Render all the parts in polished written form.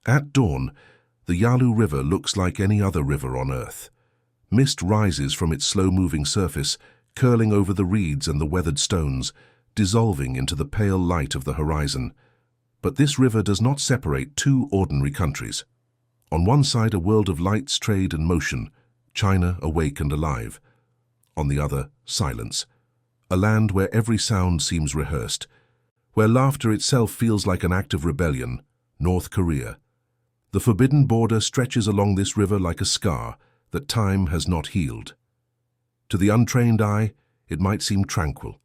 At dawn, the Yalu River looks like any other river on Earth. Mist rises from its slow-moving surface, curling over the reeds and the weathered stones, dissolving into the pale light of the horizon. But this river does not separate two ordinary countries. On one side, a world of lights, trade and motion, China awake and alive. On the other, silence. A land where every sound seems rehearsed, where laughter itself feels like an act of rebellion, North Korea. The forbidden border stretches along this river like a scar that time has not healed. To the untrained eye, it might seem tranquil.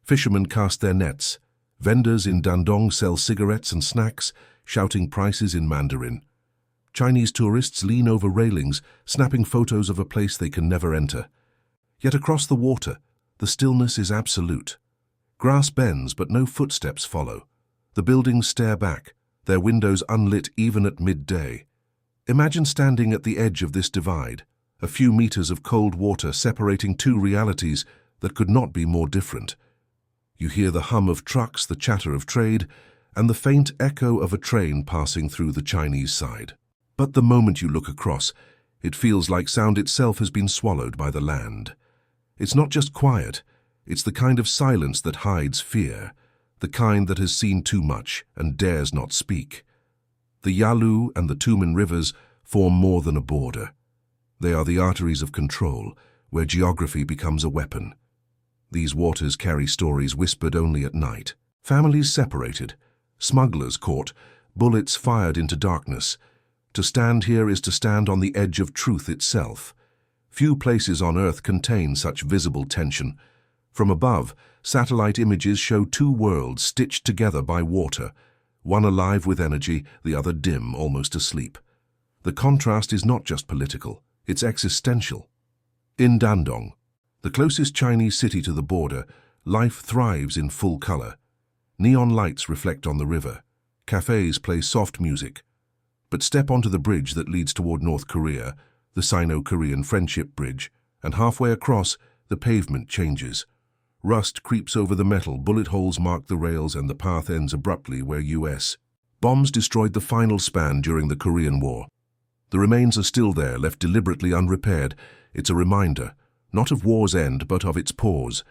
Fishermen cast their nets. Vendors in Dandong sell cigarettes and snacks, shouting prices in Mandarin. Chinese tourists lean over railings, snapping photos of a place they can never enter. Yet across the water, the stillness is absolute. Grass bends, but no footsteps follow. The buildings stare back, their windows unlit even at midday. Imagine standing at the edge of this divide, a few meters of cold water separating two realities that could not be more different. You hear the hum of trucks, the chatter of trade, and the faint echo of a train passing through the Chinese side. But the moment you look across, it feels like sound itself has been swallowed by the land. It's not just quiet, it's the kind of silence that hides fear, the kind that has seen too much and dares not speak. The Yalu and the Tumen rivers form more than a border. They are the arteries of control, where geography becomes a weapon. These waters carry stories whispered only at night. Families separated, smugglers caught, bullets fired into darkness. To stand here is to stand on the edge of truth itself. Few places on Earth contain such visible tension. From above, satellite images show two worlds stitched together by water, one alive with energy, the other dim, almost asleep. The contrast is not just political, it's existential. In Dandong, the closest Chinese city to the border, life thrives in full color. Neon lights reflect on the river. Cafes play soft music. But step onto the bridge that leads toward North Korea, the Sino-Korean Friendship Bridge, and halfway across, the pavement changes. Rust creeps over the metal, bullet holes mark the rails, and the path ends abruptly where U.S. bombs destroyed the final span during the Korean War. The remains are still there, left deliberately unrepaired. It's a reminder, not of war's end, but of its pause.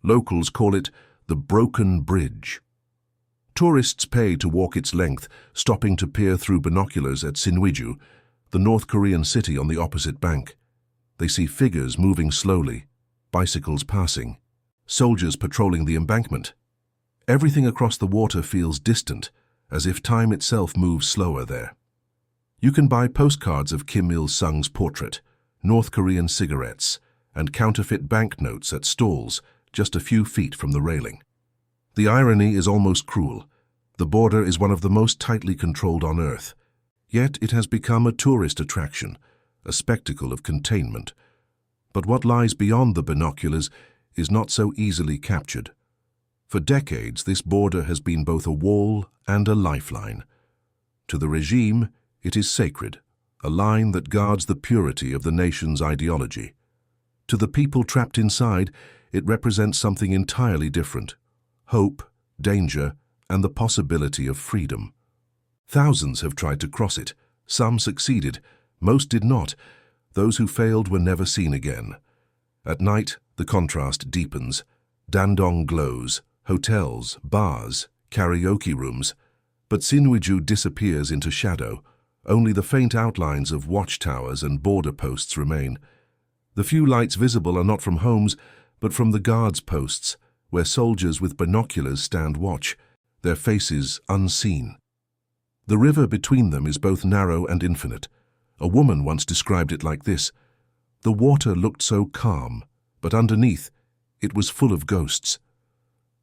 Locals call it the Broken Bridge. Tourists pay to walk its length, stopping to peer through binoculars at Sinwiju, the North Korean city on the opposite bank. They see figures moving slowly, bicycles passing, soldiers patrolling the embankment. Everything across the water feels distant, as if time itself moves slower there. You can buy postcards of Kim Il-sung's portrait, North Korean cigarettes, and counterfeit banknotes at stalls just a few feet from the railing. The irony is almost cruel. The border is one of the most tightly controlled on Earth. Yet it has become a tourist attraction, a spectacle of containment. But what lies beyond the binoculars is not so easily captured. For decades, this border has been both a wall and a lifeline. To the regime, it is sacred, a line that guards the purity of the nation's ideology. To the people trapped inside, it represents something entirely different: hope, danger, and the possibility of freedom. Thousands have tried to cross it. Some succeeded, most did not. Those who failed were never seen again. At night, the contrast deepens. Dandong glows, hotels, bars, karaoke rooms. But Sinwiju disappears into shadow. Only the faint outlines of watchtowers and border posts remain. The few lights visible are not from homes, but from the guards' posts, where soldiers with binoculars stand watch, their faces unseen. The river between them is both narrow and infinite. A woman once described it like this: "The water looked so calm, but underneath, it was full of ghosts."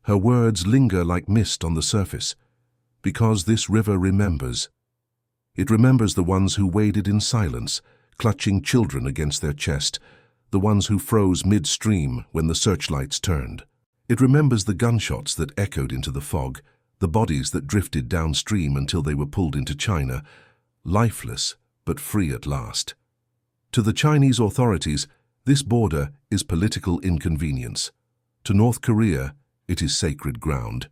Her words linger like mist on the surface, because this river remembers. It remembers the ones who waded in silence, clutching children against their chest, the ones who froze midstream when the searchlights turned. It remembers the gunshots that echoed into the fog, the bodies that drifted downstream until they were pulled into China, lifeless but free at last. To the Chinese authorities, this border is political inconvenience. To North Korea, it is sacred ground.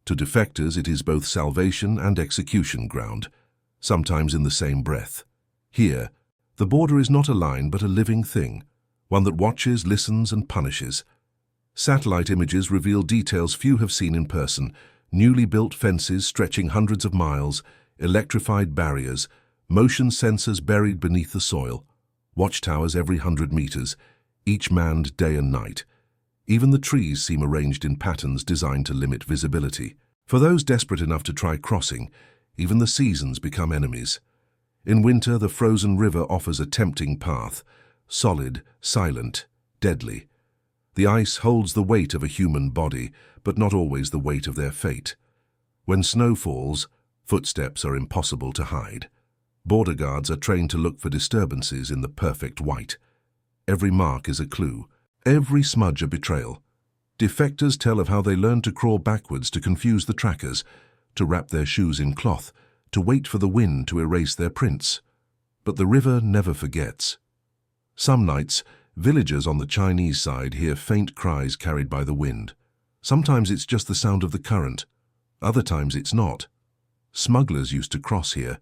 To defectors, it is both salvation and execution ground. sometimes in the same breath. Here, the border is not a line but a living thing, one that watches, listens, and punishes. Satellite images reveal details few have seen in person: newly built fences stretching hundreds of miles, electrified barriers, motion sensors buried beneath the soil, watchtowers every 100 meters, each manned day and night. Even the trees seem arranged in patterns designed to limit visibility. For those desperate enough to try crossing, even the seasons become enemies. In winter, the frozen river offers a tempting path, solid, silent, deadly. The ice holds the weight of a human body, but not always the weight of their fate. When snow falls, footsteps are impossible to hide. Border guards are trained to look for disturbances in the perfect white. Every mark is a clue, every smudge a betrayal. Defectors tell of how they learned to crawl backwards to confuse the trackers, to wrap their shoes in cloth, to wait for the wind to erase their prints. But the river never forgets. Some nights, villagers on the Chinese side hear faint cries carried by the wind. Sometimes it's just the sound of the current. Other times it's not. Smugglers used to cross here,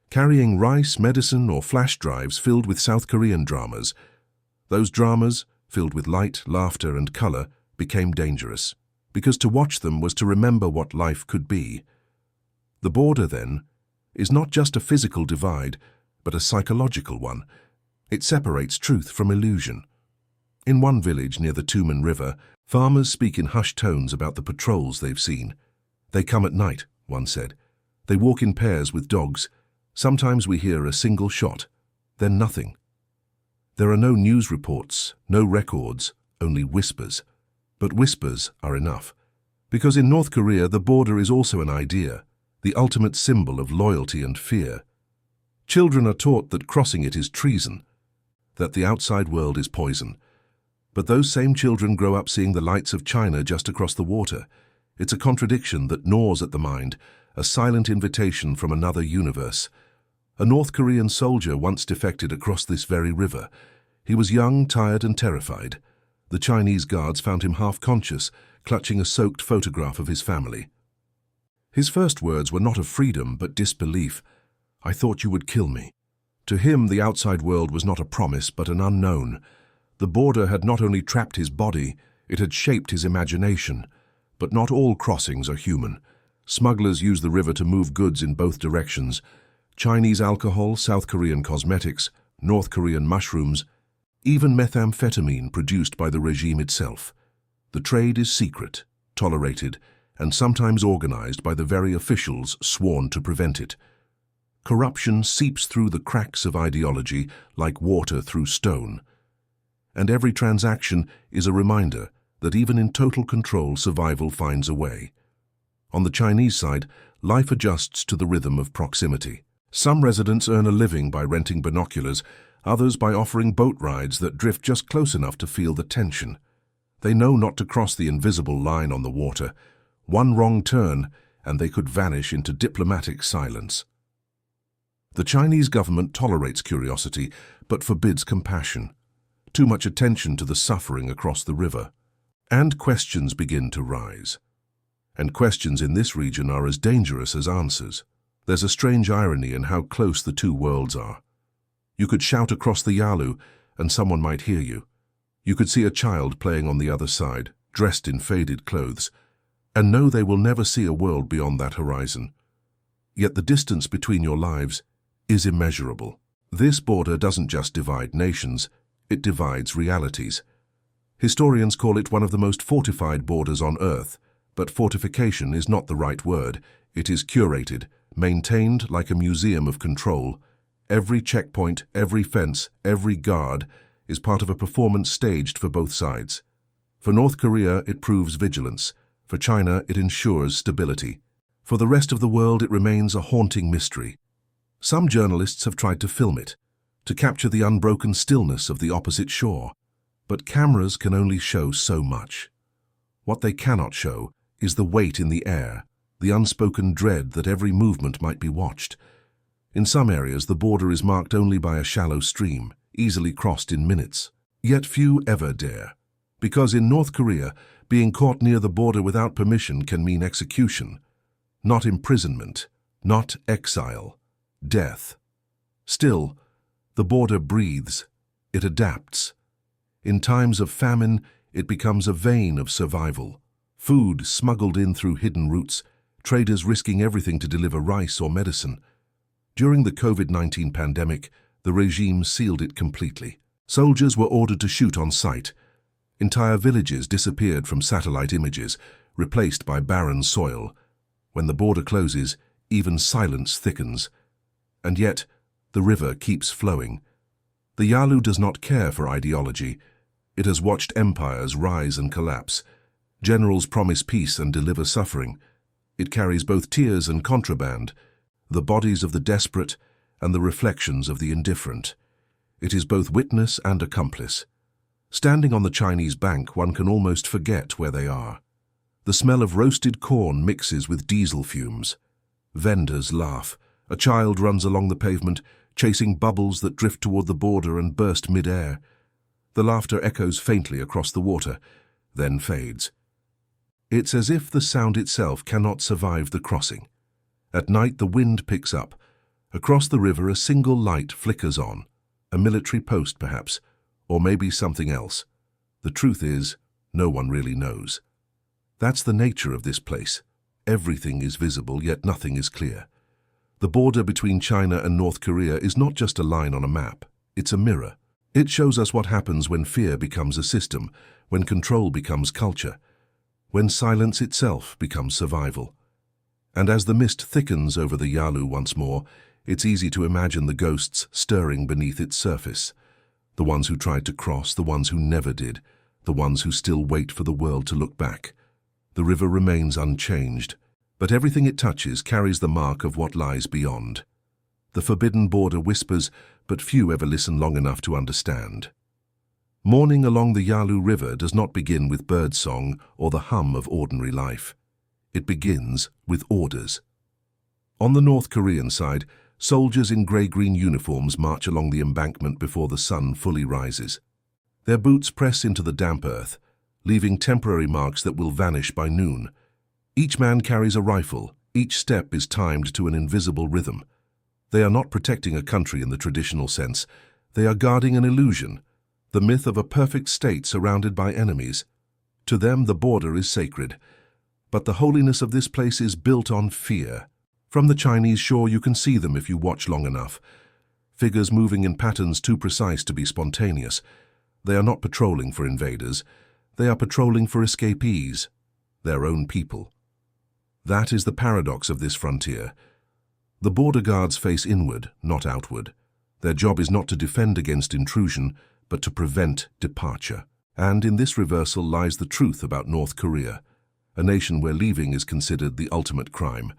carrying rice, medicine, or flash drives filled with South Korean dramas. Those dramas, filled with light, laughter, and color, became dangerous, because to watch them was to remember what life could be. The border, then, is not just a physical divide, but a psychological one. It separates truth from illusion. In one village near the Tumen River, farmers speak in hushed tones about the patrols they've seen. They come at night, one said. They walk in pairs with dogs. Sometimes we hear a single shot, then nothing. There are no news reports, no records, only whispers. But whispers are enough. Because in North Korea, the border is also an idea, the ultimate symbol of loyalty and fear. Children are taught that crossing it is treason, that the outside world is poison. But those same children grow up seeing the lights of China just across the water. It's a contradiction that gnaws at the mind, a silent invitation from another universe. A North Korean soldier once defected across this very river. He was young, tired, and terrified. The Chinese guards found him half-conscious, clutching a soaked photograph of his family. His first words were not of freedom, but disbelief. "I thought you would kill me." To him, the outside world was not a promise, but an unknown. The border had not only trapped his body, it had shaped his imagination. But not all crossings are human. Smugglers use the river to move goods in both directions. Chinese alcohol, South Korean cosmetics, North Korean mushrooms, even methamphetamine produced by the regime itself. The trade is secret, tolerated, and sometimes organized by the very officials sworn to prevent it. Corruption seeps through the cracks of ideology like water through stone. And every transaction is a reminder that even in total control, survival finds a way. On the Chinese side, life adjusts to the rhythm of proximity. Some residents earn a living by renting binoculars, others by offering boat rides that drift just close enough to feel the tension. They know not to cross the invisible line on the water. One wrong turn, and they could vanish into diplomatic silence. The Chinese government tolerates curiosity, but forbids compassion. Too much attention to the suffering across the river. And questions begin to rise. And questions in this region are as dangerous as answers. There's a strange irony in how close the two worlds are. You could shout across the Yalu, and someone might hear you. You could see a child playing on the other side, dressed in faded clothes, and know they will never see a world beyond that horizon. Yet the distance between your lives is immeasurable. This border doesn't just divide nations, it divides realities. Historians call it one of the most fortified borders on Earth, but fortification is not the right word. It is curated, maintained like a museum of control. Every checkpoint, every fence, every guard is part of a performance staged for both sides. For North Korea, it proves vigilance. For China, it ensures stability. For the rest of the world, it remains a haunting mystery. Some journalists have tried to film it, to capture the unbroken stillness of the opposite shore. But cameras can only show so much. What they cannot show is the weight in the air, the unspoken dread that every movement might be watched. In some areas, the border is marked only by a shallow stream, easily crossed in minutes. Yet few ever dare. Because in North Korea, being caught near the border without permission can mean execution. Not imprisonment, not exile, death. Still, the border breathes. It adapts. In times of famine, it becomes a vein of survival. Food smuggled in through hidden routes, traders risking everything to deliver rice or medicine. During the COVID-19 pandemic, the regime sealed it completely. Soldiers were ordered to shoot on sight. Entire villages disappeared from satellite images, replaced by barren soil. When the border closes, even silence thickens. And yet, the river keeps flowing. The Yalu does not care for ideology. It has watched empires rise and collapse. Generals promise peace and deliver suffering. It carries both tears and contraband, the bodies of the desperate and the reflections of the indifferent. It is both witness and accomplice. Standing on the Chinese bank, one can almost forget where they are. The smell of roasted corn mixes with diesel fumes. Vendors laugh. A child runs along the pavement, chasing bubbles that drift toward the border and burst mid-air. The laughter echoes faintly across the water, then fades. It's as if the sound itself cannot survive the crossing. At night, the wind picks up. Across the river, a single light flickers on. A military post, perhaps, or maybe something else. The truth is, no one really knows. That's the nature of this place. Everything is visible, yet nothing is clear. The border between China and North Korea is not just a line on a map. It's a mirror. It shows us what happens when fear becomes a system, when control becomes culture, when silence itself becomes survival. And as the mist thickens over the Yalu once more, it's easy to imagine the ghosts stirring beneath its surface. The ones who tried to cross, the ones who never did, the ones who still wait for the world to look back. The river remains unchanged, but everything it touches carries the mark of what lies beyond. The forbidden border whispers, but few ever listen long enough to understand. Morning along the Yalu River does not begin with birdsong or the hum of ordinary life. It begins with orders. On the North Korean side, soldiers in grey-green uniforms march along the embankment before the sun fully rises. Their boots press into the damp earth, leaving temporary marks that will vanish by noon. Each man carries a rifle. Each step is timed to an invisible rhythm. They are not protecting a country in the traditional sense. They are guarding an illusion, the myth of a perfect state surrounded by enemies. To them, the border is sacred. But the holiness of this place is built on fear. From the Chinese shore, you can see them if you watch long enough. Figures moving in patterns too precise to be spontaneous. They are not patrolling for invaders. They are patrolling for escapees, their own people. That is the paradox of this frontier. The border guards face inward, not outward. Their job is not to defend against intrusion, but to prevent departure. And in this reversal lies the truth about North Korea, a nation where leaving is considered the ultimate crime.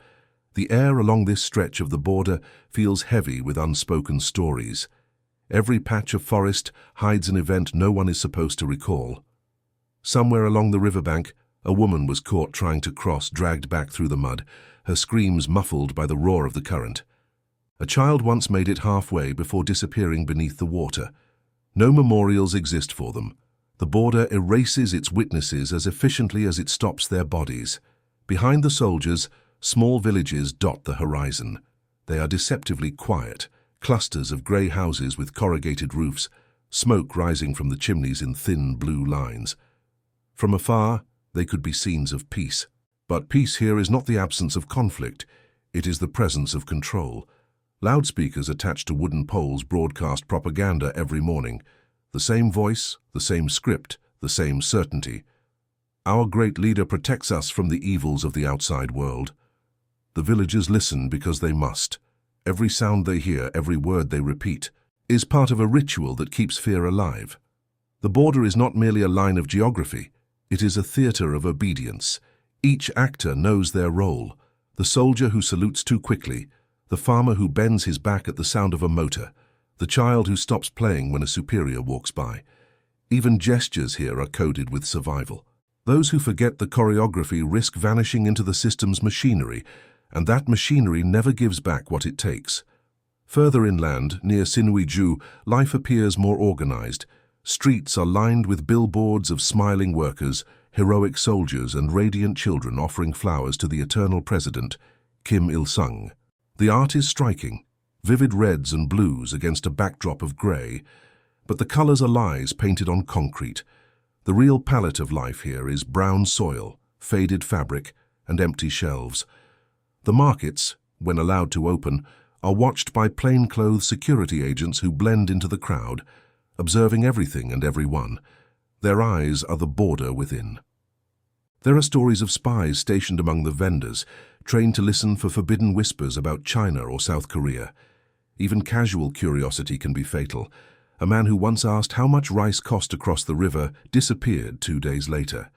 The air along this stretch of the border feels heavy with unspoken stories. Every patch of forest hides an event no one is supposed to recall. Somewhere along the riverbank, a woman was caught trying to cross, dragged back through the mud, her screams muffled by the roar of the current. A child once made it halfway before disappearing beneath the water. No memorials exist for them. The border erases its witnesses as efficiently as it stops their bodies. Behind the soldiers, small villages dot the horizon. They are deceptively quiet, clusters of grey houses with corrugated roofs, smoke rising from the chimneys in thin blue lines. From afar, they could be scenes of peace. But peace here is not the absence of conflict. It is the presence of control. Loudspeakers attached to wooden poles broadcast propaganda every morning. The same voice, the same script, the same certainty. Our great leader protects us from the evils of the outside world. The villagers listen because they must. Every sound they hear, every word they repeat, is part of a ritual that keeps fear alive. The border is not merely a line of geography. It is a theater of obedience. Each actor knows their role. The soldier who salutes too quickly, the farmer who bends his back at the sound of a motor, the child who stops playing when a superior walks by. Even gestures here are coded with survival. Those who forget the choreography risk vanishing into the system's machinery, and that machinery never gives back what it takes. Further inland, near Sinuiju, life appears more organized. Streets are lined with billboards of smiling workers, heroic soldiers, and radiant children offering flowers to the eternal president, Kim Il-sung. The art is striking. vivid reds and blues against a backdrop of grey, but the colours are lies painted on concrete. The real palette of life here is brown soil, faded fabric, and empty shelves. The markets, when allowed to open, are watched by plainclothes security agents who blend into the crowd, observing everything and everyone. Their eyes are the border within. There are stories of spies stationed among the vendors, trained to listen for forbidden whispers about China or South Korea. Even casual curiosity can be fatal. A man who once asked how much rice cost across the river disappeared 2 days later.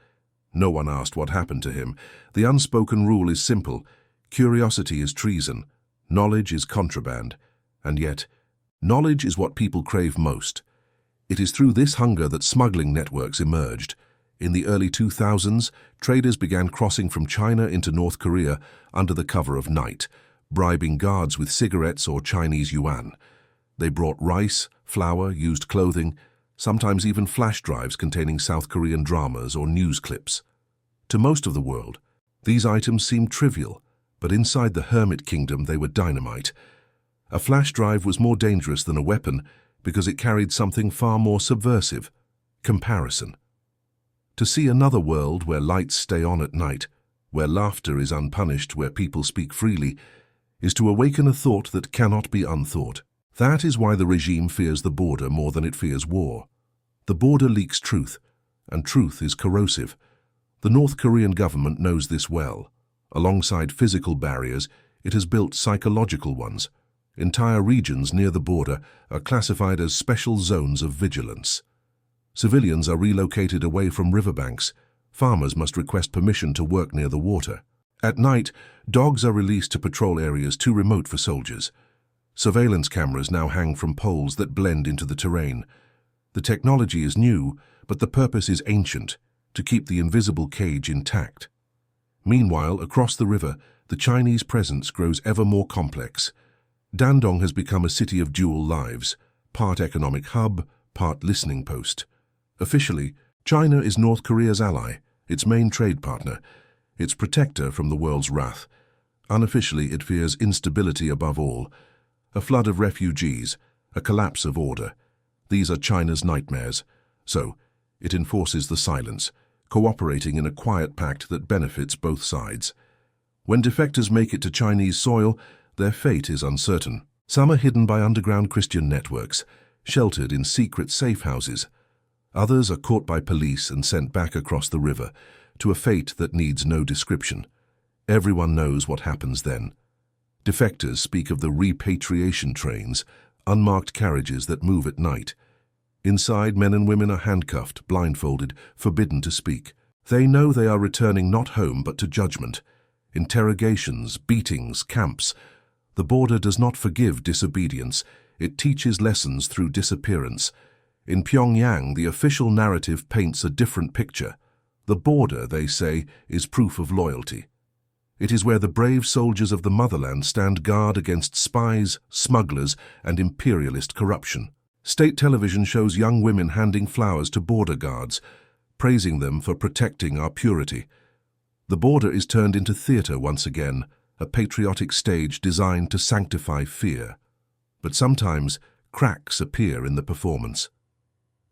No one asked what happened to him. The unspoken rule is simple. Curiosity is treason. Knowledge is contraband. And yet, knowledge is what people crave most. It is through this hunger that smuggling networks emerged. In the early 2000s, traders began crossing from China into North Korea under the cover of night, bribing guards with cigarettes or Chinese yuan. They brought rice, flour, used clothing, sometimes even flash drives containing South Korean dramas or news clips. To most of the world, these items seemed trivial, but inside the hermit kingdom they were dynamite. A flash drive was more dangerous than a weapon because it carried something far more subversive: comparison. To see another world where lights stay on at night, where laughter is unpunished, where people speak freely, is to awaken a thought that cannot be unthought. That is why the regime fears the border more than it fears war. The border leaks truth, and truth is corrosive. The North Korean government knows this well. Alongside physical barriers, it has built psychological ones. Entire regions near the border are classified as special zones of vigilance. Civilians are relocated away from riverbanks. Farmers must request permission to work near the water. At night, dogs are released to patrol areas too remote for soldiers. Surveillance cameras now hang from poles that blend into the terrain. The technology is new, but the purpose is ancient: to keep the invisible cage intact. Meanwhile, across the river, the Chinese presence grows ever more complex. Dandong has become a city of dual lives, part economic hub, part listening post. Officially, China is North Korea's ally, its main trade partner, its protector from the world's wrath. Unofficially, it fears instability above all. A flood of refugees, a collapse of order. These are China's nightmares. So, it enforces the silence, cooperating in a quiet pact that benefits both sides. When defectors make it to Chinese soil, their fate is uncertain. Some are hidden by underground Christian networks, sheltered in secret safe houses. Others are caught by police and sent back across the river, to a fate that needs no description. Everyone knows what happens then. Defectors speak of the repatriation trains, unmarked carriages that move at night. Inside, men and women are handcuffed, blindfolded, forbidden to speak. They know they are returning not home but to judgment. Interrogations, beatings, camps. The border does not forgive disobedience. It teaches lessons through disappearance. In Pyongyang, the official narrative paints a different picture. The border, they say, is proof of loyalty. It is where the brave soldiers of the motherland stand guard against spies, smugglers, and imperialist corruption. State television shows young women handing flowers to border guards, praising them for protecting our purity. The border is turned into theatre once again, a patriotic stage designed to sanctify fear. But sometimes cracks appear in the performance.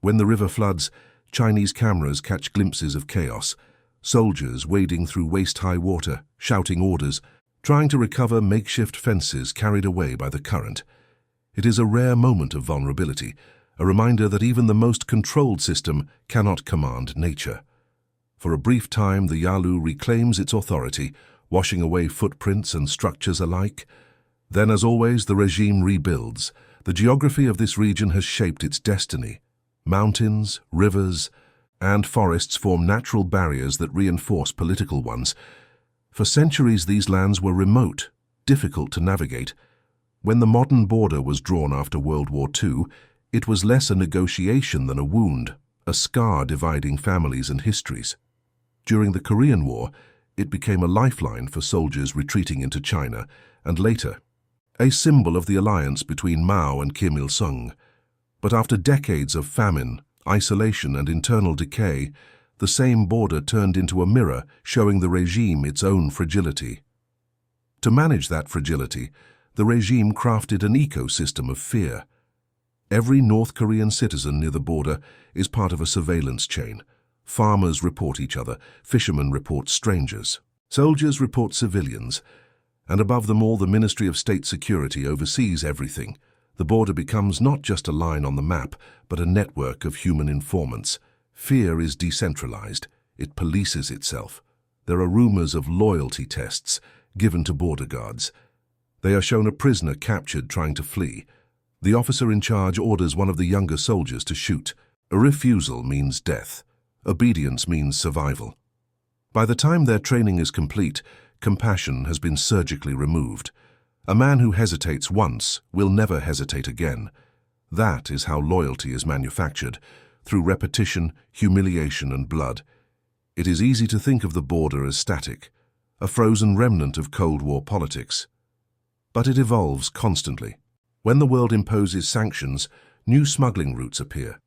When the river floods, Chinese cameras catch glimpses of chaos. Soldiers wading through waist-high water, shouting orders, trying to recover makeshift fences carried away by the current. It is a rare moment of vulnerability, a reminder that even the most controlled system cannot command nature. For a brief time, the Yalu reclaims its authority, washing away footprints and structures alike. Then, as always, the regime rebuilds. The geography of this region has shaped its destiny. Mountains, rivers, and forests form natural barriers that reinforce political ones. For centuries, these lands were remote, difficult to navigate. When the modern border was drawn after World War II, it was less a negotiation than a wound, a scar dividing families and histories. During the Korean War, it became a lifeline for soldiers retreating into China, and later, a symbol of the alliance between Mao and Kim Il-sung. But after decades of famine, isolation, and internal decay, the same border turned into a mirror showing the regime its own fragility. To manage that fragility, The regime crafted an ecosystem of fear. Every North Korean citizen near the border is part of a surveillance chain. Farmers report each other, fishermen report strangers, soldiers report civilians, and above them all the Ministry of State Security oversees everything. The border becomes not just a line on the map, but a network of human informants. Fear is decentralized. It polices itself. There are rumors of loyalty tests given to border guards. They are shown a prisoner captured trying to flee. The officer in charge orders one of the younger soldiers to shoot. A refusal means death. Obedience means survival. By the time their training is complete, compassion has been surgically removed. A man who hesitates once will never hesitate again. That is how loyalty is manufactured, through repetition, humiliation, and blood. It is easy to think of the border as static, a frozen remnant of Cold War politics. But it evolves constantly. When the world imposes sanctions, new smuggling routes appear.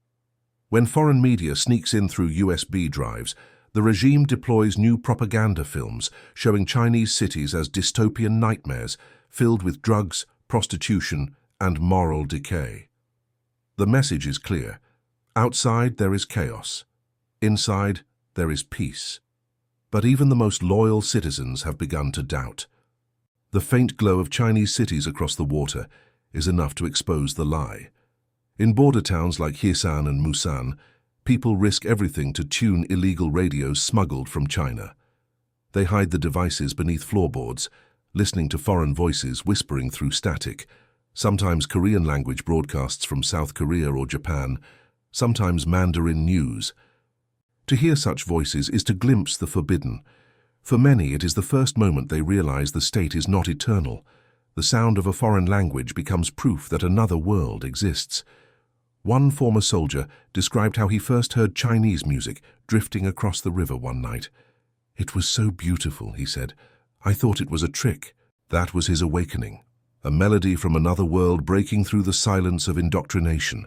When foreign media sneaks in through USB drives, the regime deploys new propaganda films showing Chinese cities as dystopian nightmares filled with drugs, prostitution, and moral decay. The message is clear. Outside there is chaos. Inside there is peace. But even the most loyal citizens have begun to doubt. The faint glow of Chinese cities across the water is enough to expose the lie. In border towns like Hyesan and Musan, people risk everything to tune illegal radios smuggled from China. They hide the devices beneath floorboards, listening to foreign voices whispering through static, sometimes Korean language broadcasts from South Korea or Japan, sometimes Mandarin news. To hear such voices is to glimpse the forbidden. For many, it is the first moment they realize the state is not eternal. The sound of a foreign language becomes proof that another world exists. One former soldier described how he first heard Chinese music drifting across the river one night. "It was so beautiful," he said. "I thought it was a trick." That was his awakening. A melody from another world breaking through the silence of indoctrination.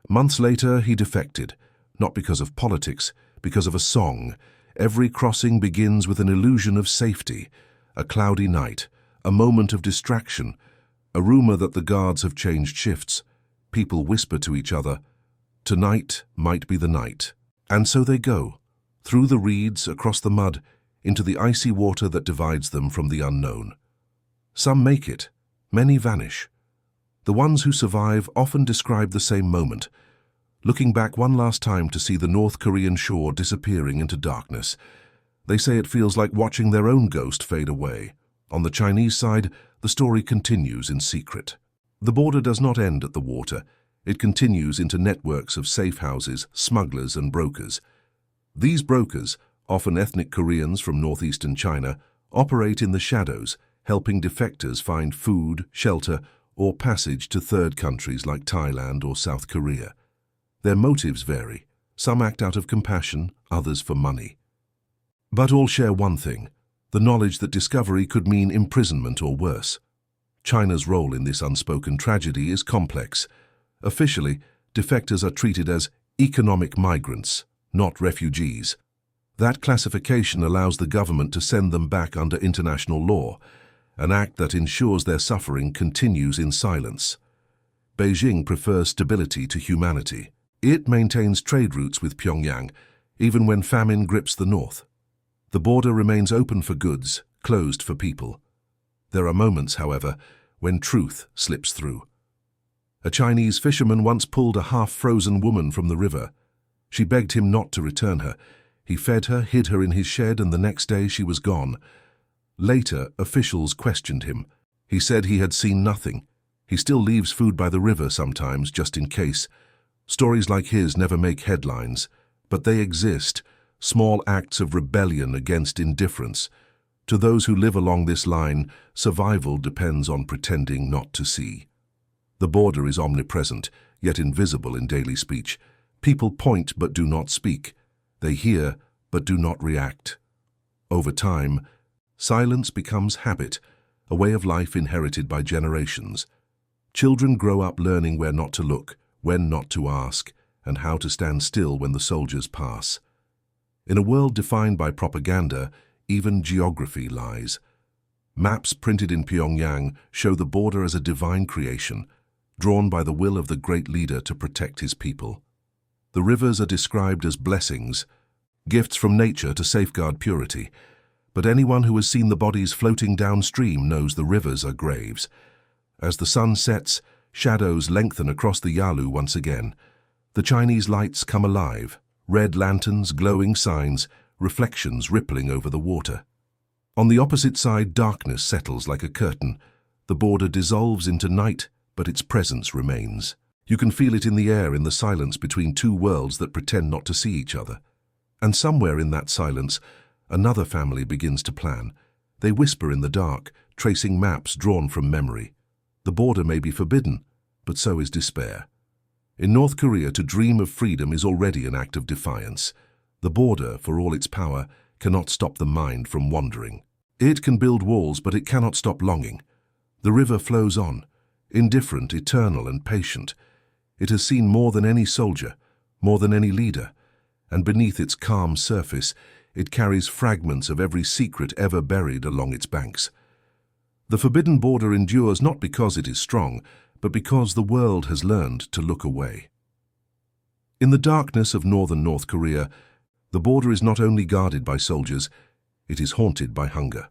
Months later, he defected, not because of politics, because of a song. Every crossing begins with an illusion of safety, a cloudy night, a moment of distraction, a rumor that the guards have changed shifts. People whisper to each other, "Tonight might be the night." And so they go, through the reeds, across the mud, into the icy water that divides them from the unknown. Some make it, many vanish. The ones who survive often describe the same moment, looking back one last time to see the North Korean shore disappearing into darkness. They say it feels like watching their own ghost fade away. On the Chinese side, the story continues in secret. The border does not end at the water. It continues into networks of safe houses, smugglers, and brokers. These brokers, often ethnic Koreans from northeastern China, operate in the shadows, helping defectors find food, shelter, or passage to third countries like Thailand or South Korea. Their motives vary. Some act out of compassion, others for money. But all share one thing: the knowledge that discovery could mean imprisonment or worse. China's role in this unspoken tragedy is complex. Officially, defectors are treated as economic migrants, not refugees. That classification allows the government to send them back under international law, an act that ensures their suffering continues in silence. Beijing prefers stability to humanity. It maintains trade routes with Pyongyang, even when famine grips the north. The border remains open for goods, closed for people. There are moments, however, when truth slips through. A Chinese fisherman once pulled a half-frozen woman from the river. She begged him not to return her. He fed her, hid her in his shed, and the next day she was gone. Later, officials questioned him. He said he had seen nothing. He still leaves food by the river sometimes, just in case. Stories like his never make headlines, but they exist, small acts of rebellion against indifference. To those who live along this line, survival depends on pretending not to see. The border is omnipresent, yet invisible in daily speech. People point but do not speak. They hear but do not react. Over time, silence becomes habit, a way of life inherited by generations. Children grow up learning where not to look, when not to ask, and how to stand still when the soldiers pass. In a world defined by propaganda, even geography lies. Maps printed in Pyongyang show the border as a divine creation, drawn by the will of the great leader to protect his people. The rivers are described as blessings, gifts from nature to safeguard purity. But anyone who has seen the bodies floating downstream knows the rivers are graves. As the sun sets, shadows lengthen across the Yalu once again. The Chinese lights come alive, red lanterns, glowing signs, reflections rippling over the water. On the opposite side, darkness settles like a curtain. The border dissolves into night, but its presence remains. You can feel it in the air, in the silence between two worlds that pretend not to see each other. And somewhere in that silence, another family begins to plan. They whisper in the dark, tracing maps drawn from memory. The border may be forbidden, but so is despair. In North Korea, to dream of freedom is already an act of defiance. The border, for all its power, cannot stop the mind from wandering. It can build walls, but it cannot stop longing. The river flows on, indifferent, eternal, and patient. It has seen more than any soldier, more than any leader, and beneath its calm surface, it carries fragments of every secret ever buried along its banks. The forbidden border endures not because it is strong, but because the world has learned to look away. In the darkness of northern North Korea, the border is not only guarded by soldiers, it is haunted by hunger.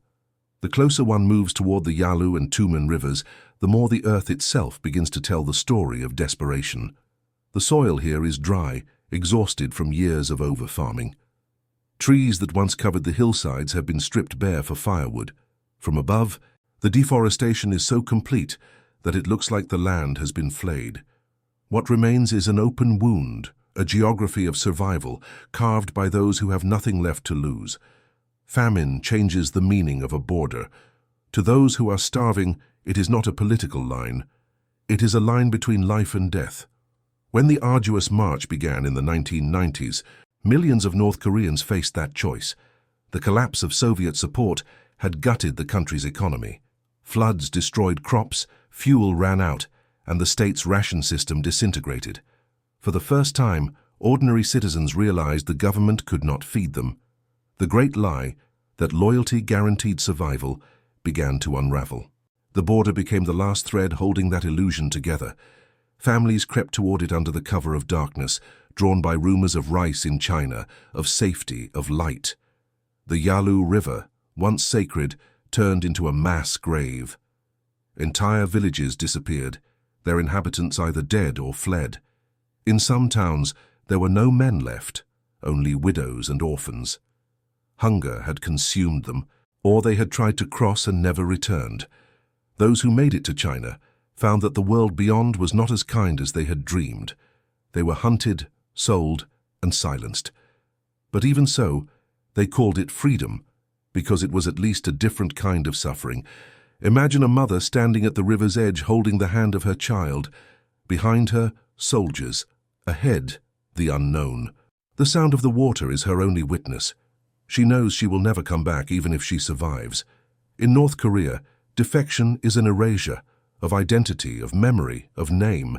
The closer one moves toward the Yalu and Tumen rivers, the more the earth itself begins to tell the story of desperation. The soil here is dry, exhausted from years of over-farming. Trees that once covered the hillsides have been stripped bare for firewood. From above, the deforestation is so complete that it looks like the land has been flayed. What remains is an open wound, a geography of survival, carved by those who have nothing left to lose. Famine changes the meaning of a border. To those who are starving, it is not a political line. It is a line between life and death. When the arduous march began in the 1990s, millions of North Koreans faced that choice. The collapse of Soviet support had gutted the country's economy. Floods destroyed crops, fuel ran out, and the state's ration system disintegrated. For the first time, ordinary citizens realized the government could not feed them. The great lie, that loyalty guaranteed survival, began to unravel. The border became the last thread holding that illusion together. Families crept toward it under the cover of darkness, drawn by rumors of rice in China, of safety, of light. The Yalu River, once sacred, turned into a mass grave. Entire villages disappeared, their inhabitants either dead or fled. In some towns, there were no men left, only widows and orphans. Hunger had consumed them, or they had tried to cross and never returned. Those who made it to China found that the world beyond was not as kind as they had dreamed. They were hunted, sold, and silenced. But even so, they called it freedom, because it was at least a different kind of suffering. Imagine a mother standing at the river's edge holding the hand of her child. Behind her, soldiers. Ahead, the unknown. The sound of the water is her only witness. She knows she will never come back even if she survives. In North Korea, defection is an erasure of identity, of memory, of name.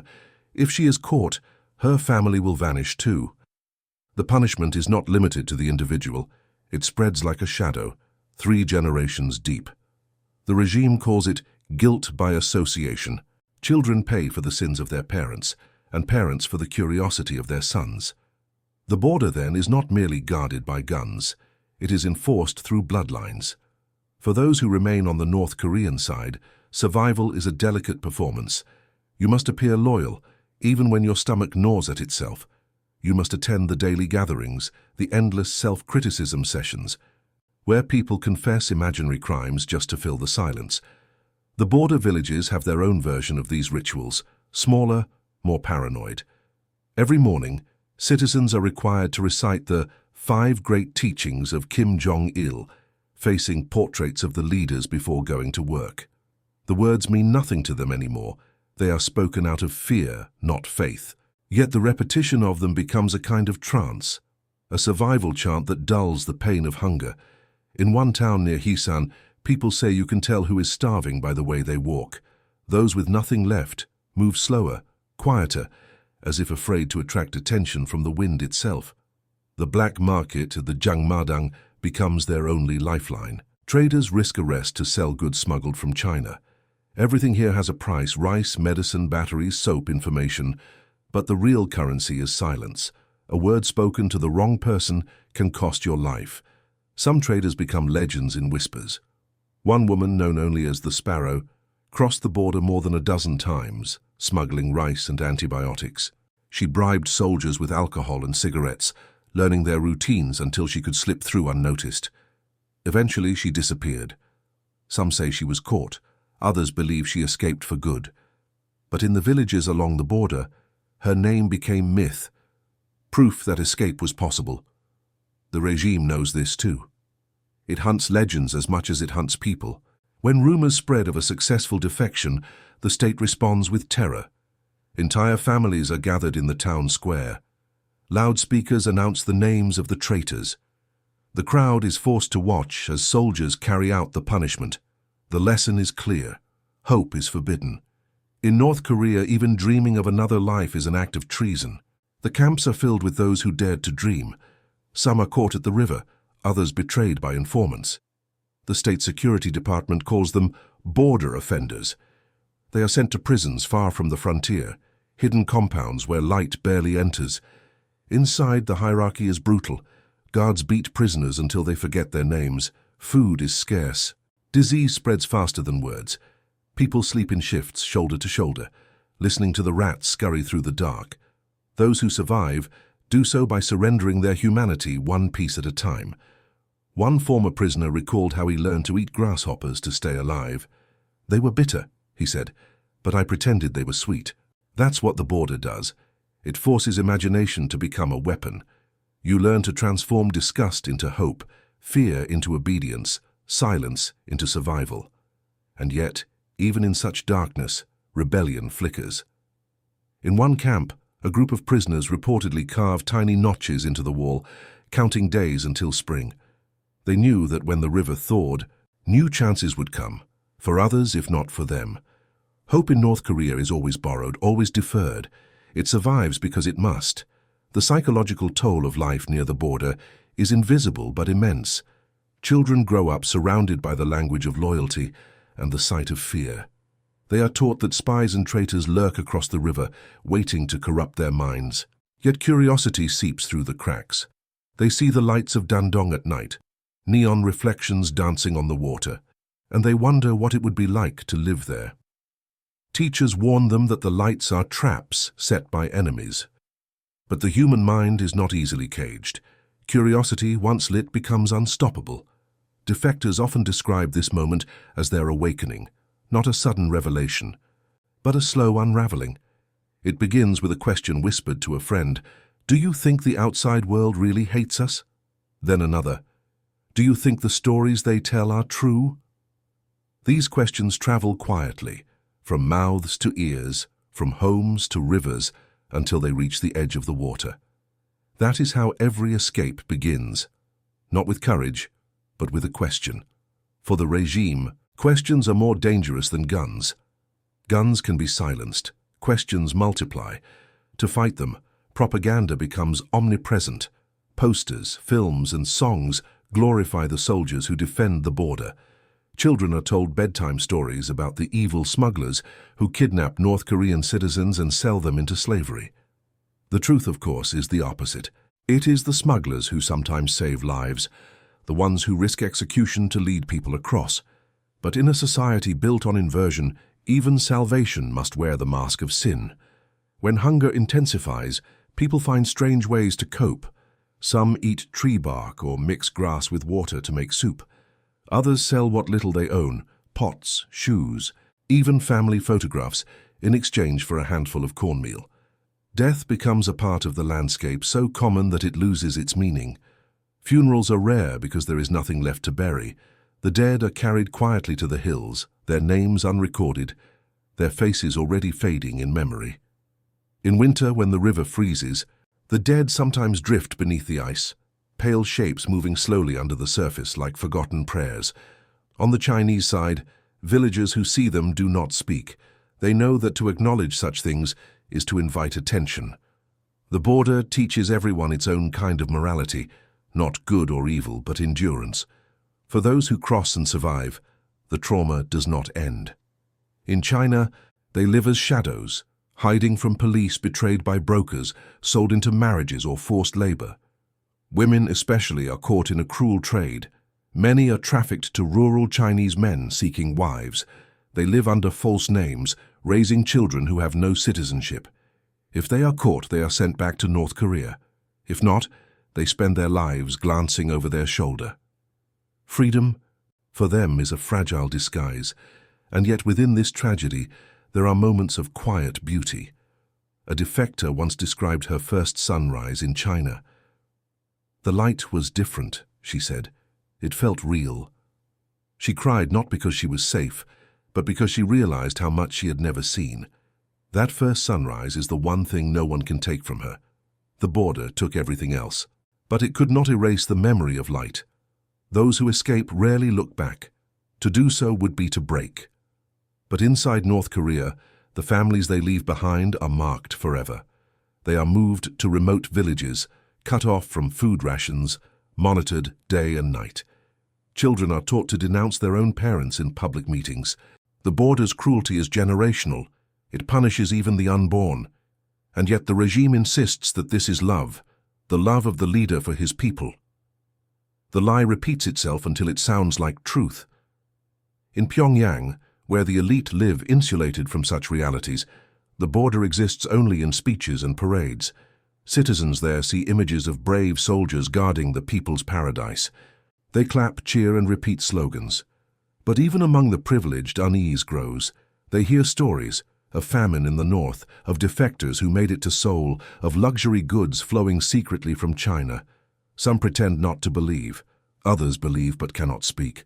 If she is caught, her family will vanish too. The punishment is not limited to the individual. It spreads like a shadow, 3 generations deep. The regime calls it guilt by association. Children pay for the sins of their parents, and parents for the curiosity of their sons. The border, then, is not merely guarded by guns. It is enforced through bloodlines. For those who remain on the North Korean side, survival is a delicate performance. You must appear loyal, even when your stomach gnaws at itself. You must attend the daily gatherings, the endless self-criticism sessions, where people confess imaginary crimes just to fill the silence. The border villages have their own version of these rituals, smaller, more paranoid. Every morning, citizens are required to recite the 5 great teachings of Kim Jong-il, facing portraits of the leaders before going to work. The words mean nothing to them anymore. They are spoken out of fear, not faith. Yet the repetition of them becomes a kind of trance, a survival chant that dulls the pain of hunger. In one town near Hisan, people say you can tell who is starving by the way they walk. Those with nothing left move slower, quieter, as if afraid to attract attention from the wind itself. The black market, the Jangmadang, becomes their only lifeline. Traders risk arrest to sell goods smuggled from China. Everything here has a price: rice, medicine, batteries, soap, information. But the real currency is silence. A word spoken to the wrong person can cost your life. Some traders become legends in whispers. One woman, known only as the Sparrow, crossed the border more than a dozen times, smuggling rice and antibiotics. She bribed soldiers with alcohol and cigarettes, learning their routines until she could slip through unnoticed. Eventually, she disappeared. Some say she was caught. Others believe she escaped for good. But in the villages along the border, her name became myth, proof that escape was possible. The regime knows this too. It hunts legends as much as it hunts people. When rumors spread of a successful defection, the state responds with terror. Entire families are gathered in the town square. Loudspeakers announce the names of the traitors. The crowd is forced to watch as soldiers carry out the punishment. The lesson is clear. Hope is forbidden. In North Korea, even dreaming of another life is an act of treason. The camps are filled with those who dared to dream. Some are caught at the river, others betrayed by informants. The State Security Department calls them border offenders. They are sent to prisons far from the frontier, hidden compounds where light barely enters. Inside, the hierarchy is brutal. Guards beat prisoners until they forget their names. Food is scarce. Disease spreads faster than words. People sleep in shifts, shoulder to shoulder, listening to the rats scurry through the dark. Those who survive do so by surrendering their humanity one piece at a time. One former prisoner recalled how he learned to eat grasshoppers to stay alive. "They were bitter," he said, "but I pretended they were sweet." That's what the border does. It forces imagination to become a weapon. You learn to transform disgust into hope, fear into obedience, silence into survival. And yet, even in such darkness, rebellion flickers. In one camp, a group of prisoners reportedly carved tiny notches into the wall, counting days until spring. They knew that when the river thawed, new chances would come, for others if not for them. Hope in North Korea is always borrowed, always deferred. It survives because it must. The psychological toll of life near the border is invisible but immense. Children grow up surrounded by the language of loyalty and the sight of fear. They are taught that spies and traitors lurk across the river, waiting to corrupt their minds. Yet curiosity seeps through the cracks. They see the lights of Dandong at night, neon reflections dancing on the water, and they wonder what it would be like to live there. Teachers warn them that the lights are traps set by enemies. But the human mind is not easily caged. Curiosity, once lit, becomes unstoppable. Defectors often describe this moment as their awakening, not a sudden revelation, but a slow unraveling. It begins with a question whispered to a friend: "Do you think the outside world really hates us?" Then another: "Do you think the stories they tell are true?" These questions travel quietly, from mouths to ears, from homes to rivers, until they reach the edge of the water. That is how every escape begins, not with courage, but with a question. For the regime, questions are more dangerous than guns. Guns can be silenced, questions multiply. To fight them, propaganda becomes omnipresent. Posters, films, and songs glorify the soldiers who defend the border. Children are told bedtime stories about the evil smugglers who kidnap North Korean citizens and sell them into slavery. The truth, of course, is the opposite. It is the smugglers who sometimes save lives, the ones who risk execution to lead people across. But in a society built on inversion, even salvation must wear the mask of sin. When hunger intensifies, people find strange ways to cope. Some eat tree bark or mix grass with water to make soup. Others sell what little they own, pots, shoes, even family photographs, in exchange for a handful of cornmeal. Death becomes a part of the landscape so common that it loses its meaning. Funerals are rare because there is nothing left to bury. The dead are carried quietly to the hills, their names unrecorded, their faces already fading in memory. In winter, when the river freezes, the dead sometimes drift beneath the ice, pale shapes moving slowly under the surface like forgotten prayers. On the Chinese side, villagers who see them do not speak. They know that to acknowledge such things is to invite attention. The border teaches everyone its own kind of morality, not good or evil, but endurance. For those who cross and survive, the trauma does not end. In China, they live as shadows, hiding from police, betrayed by brokers, sold into marriages or forced labor. Women especially are caught in a cruel trade. Many are trafficked to rural Chinese men seeking wives. They live under false names, raising children who have no citizenship. If they are caught, they are sent back to North Korea. If not, they spend their lives glancing over their shoulder. Freedom, for them, is a fragile disguise, and yet within this tragedy, there are moments of quiet beauty. A defector once described her first sunrise in China. "The light was different," she said. "It felt real." She cried not because she was safe, but because she realized how much she had never seen. That first sunrise is the one thing no one can take from her. The border took everything else, but it could not erase the memory of light. Those who escape rarely look back. To do so would be to break. But inside North Korea, the families they leave behind are marked forever. They are moved to remote villages, cut off from food rations, monitored day and night. Children are taught to denounce their own parents in public meetings. The border's cruelty is generational. It punishes even the unborn. And yet the regime insists that this is love, the love of the leader for his people. The lie repeats itself until it sounds like truth. In Pyongyang, where the elite live insulated from such realities, the border exists only in speeches and parades. Citizens there see images of brave soldiers guarding the people's paradise. They clap, cheer, and repeat slogans. But even among the privileged, unease grows. They hear stories of famine in the north, of defectors who made it to Seoul, of luxury goods flowing secretly from China. Some pretend not to believe. Others believe but cannot speak.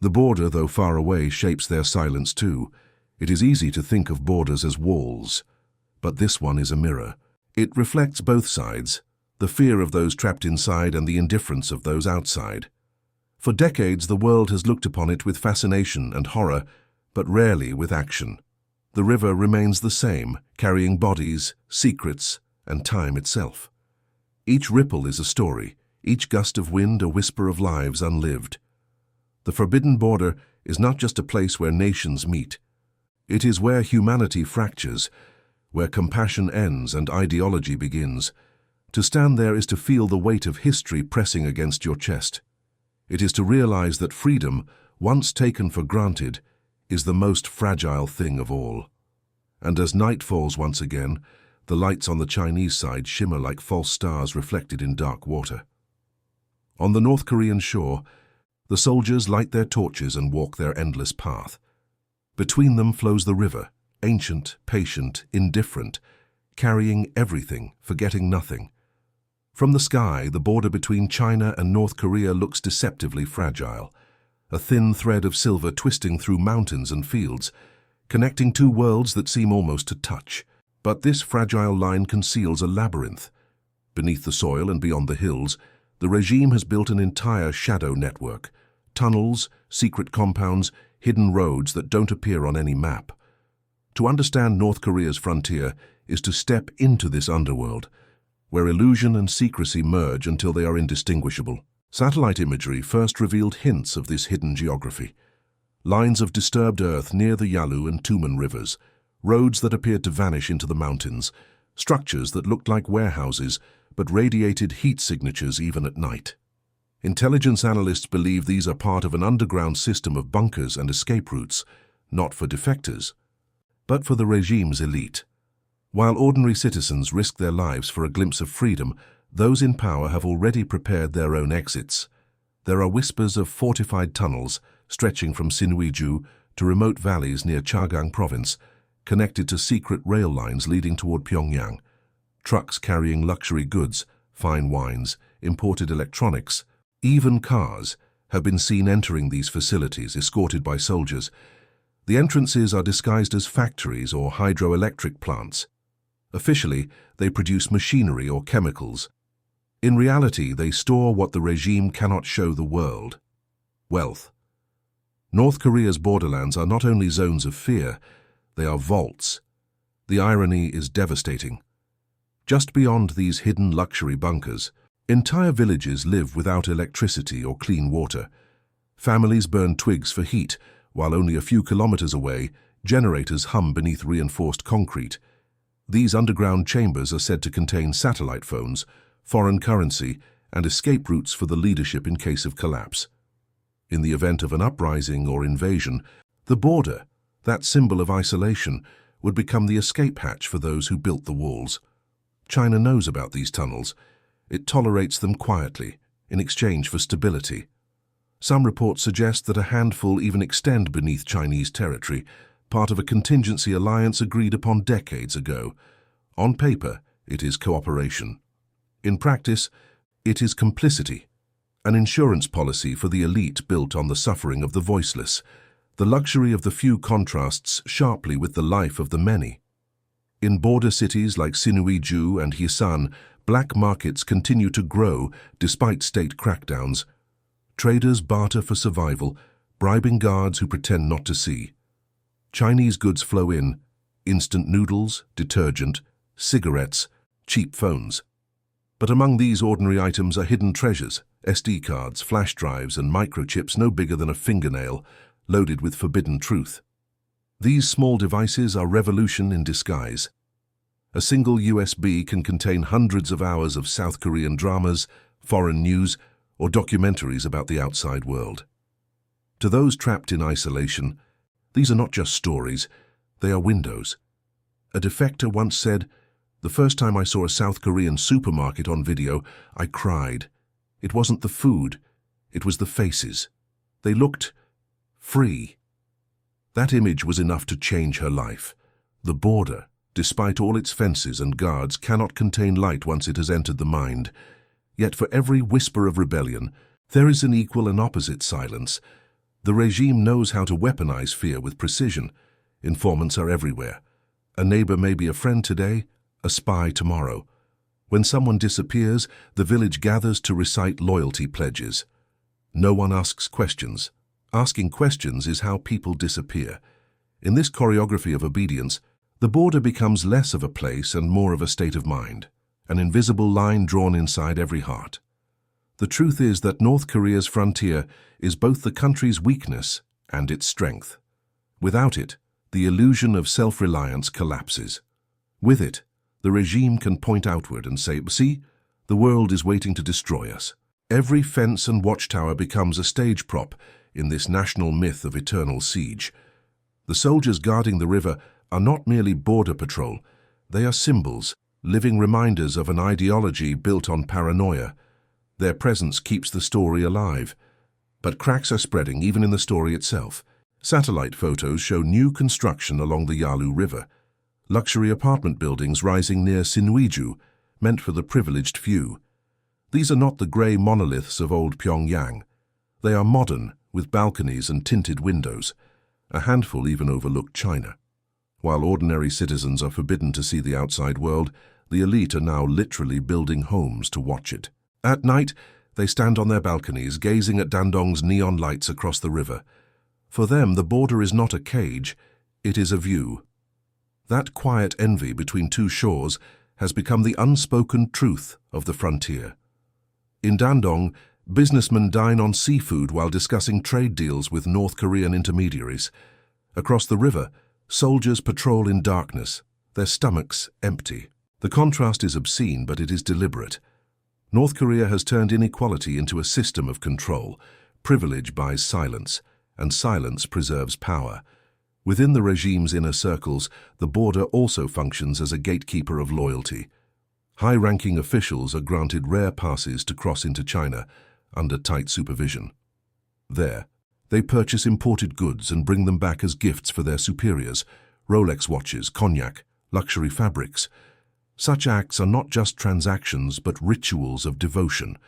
The border, though far away, shapes their silence too. It is easy to think of borders as walls, but this one is a mirror. It reflects both sides, the fear of those trapped inside and the indifference of those outside. For decades, the world has looked upon it with fascination and horror, but rarely with action. The river remains the same, carrying bodies, secrets, and time itself. Each ripple is a story, each gust of wind a whisper of lives unlived. The forbidden border is not just a place where nations meet. It is where humanity fractures, where compassion ends and ideology begins. To stand there is to feel the weight of history pressing against your chest. It is to realize that freedom, once taken for granted, is the most fragile thing of all. And as night falls once again, the lights on the Chinese side shimmer like false stars reflected in dark water. On the North Korean shore, the soldiers light their torches and walk their endless path. Between them flows the river, ancient, patient, indifferent, carrying everything, forgetting nothing. From the sky, the border between China and North Korea looks deceptively fragile. A thin thread of silver twisting through mountains and fields, connecting two worlds that seem almost to touch. But this fragile line conceals a labyrinth. Beneath the soil and beyond the hills, the regime has built an entire shadow network. Tunnels, secret compounds, hidden roads that don't appear on any map. To understand North Korea's frontier is to step into this underworld, where illusion and secrecy merge until they are indistinguishable. Satellite imagery first revealed hints of this hidden geography. Lines of disturbed earth near the Yalu and Tumen rivers, roads that appeared to vanish into the mountains, structures that looked like warehouses but radiated heat signatures even at night. Intelligence analysts believe these are part of an underground system of bunkers and escape routes, not for defectors, but for the regime's elite. While ordinary citizens risk their lives for a glimpse of freedom, those in power have already prepared their own exits. There are whispers of fortified tunnels stretching from Sinuiju to remote valleys near Chagang province, connected to secret rail lines leading toward Pyongyang. Trucks carrying luxury goods, fine wines, imported electronics, even cars, have been seen entering these facilities, escorted by soldiers. The entrances are disguised as factories or hydroelectric plants. Officially, they produce machinery or chemicals. In reality, they store what the regime cannot show the world: wealth. North Korea's borderlands are not only zones of fear, they are vaults. The irony is devastating. Just beyond these hidden luxury bunkers, entire villages live without electricity or clean water. Families burn twigs for heat, while only a few kilometers away, generators hum beneath reinforced concrete. These underground chambers are said to contain satellite phones, foreign currency, and escape routes for the leadership in case of collapse. In the event of an uprising or invasion, the border, that symbol of isolation, would become the escape hatch for those who built the walls. China knows about these tunnels. It tolerates them quietly, in exchange for stability. Some reports suggest that a handful even extend beneath Chinese territory, part of a contingency alliance agreed upon decades ago. On paper, it is cooperation. In practice, it is complicity, an insurance policy for the elite built on the suffering of the voiceless. The luxury of the few contrasts sharply with the life of the many. In border cities like Sinuiju and Hisan, black markets continue to grow despite state crackdowns. Traders barter for survival, bribing guards who pretend not to see. Chinese goods flow in: instant noodles, detergent, cigarettes, cheap phones. But among these ordinary items are hidden treasures: SD cards, flash drives, and microchips no bigger than a fingernail, loaded with forbidden truth. These small devices are revolution in disguise. A single USB can contain hundreds of hours of South Korean dramas, foreign news, or documentaries about the outside world. To those trapped in isolation, these are not just stories, they are windows. A defector once said, "The first time I saw a South Korean supermarket on video, I cried. It wasn't the food, it was the faces. They looked free." That image was enough to change her life. The border, despite all its fences and guards, cannot contain light once it has entered the mind. Yet for every whisper of rebellion, there is an equal and opposite silence. The regime knows how to weaponize fear with precision. Informants are everywhere. A neighbor may be a friend today, a spy tomorrow. When someone disappears, the village gathers to recite loyalty pledges. No one asks questions. Asking questions is how people disappear. In this choreography of obedience, the border becomes less of a place and more of a state of mind, an invisible line drawn inside every heart. The truth is that North Korea's frontier is both the country's weakness and its strength. Without it, the illusion of self-reliance collapses. With it, the regime can point outward and say, "See, the world is waiting to destroy us." Every fence and watchtower becomes a stage prop in this national myth of eternal siege. The soldiers guarding the river are not merely border patrol. They are symbols, living reminders of an ideology built on paranoia. Their presence keeps the story alive. But cracks are spreading even in the story itself. Satellite photos show new construction along the Yalu River. Luxury apartment buildings rising near Sinuiju, meant for the privileged few. These are not the grey monoliths of old Pyongyang. They are modern, with balconies and tinted windows. A handful even overlook China. While ordinary citizens are forbidden to see the outside world, the elite are now literally building homes to watch it. At night, they stand on their balconies, gazing at Dandong's neon lights across the river. For them, the border is not a cage, it is a view. That quiet envy between two shores has become the unspoken truth of the frontier. In Dandong, businessmen dine on seafood while discussing trade deals with North Korean intermediaries. Across the river, soldiers patrol in darkness, their stomachs empty. The contrast is obscene, but it is deliberate. North Korea has turned inequality into a system of control. Privilege buys silence, and silence preserves power. Within the regime's inner circles, the border also functions as a gatekeeper of loyalty. High-ranking officials are granted rare passes to cross into China under tight supervision. There, they purchase imported goods and bring them back as gifts for their superiors: Rolex watches, cognac, luxury fabrics. Such acts are not just transactions but rituals of devotion.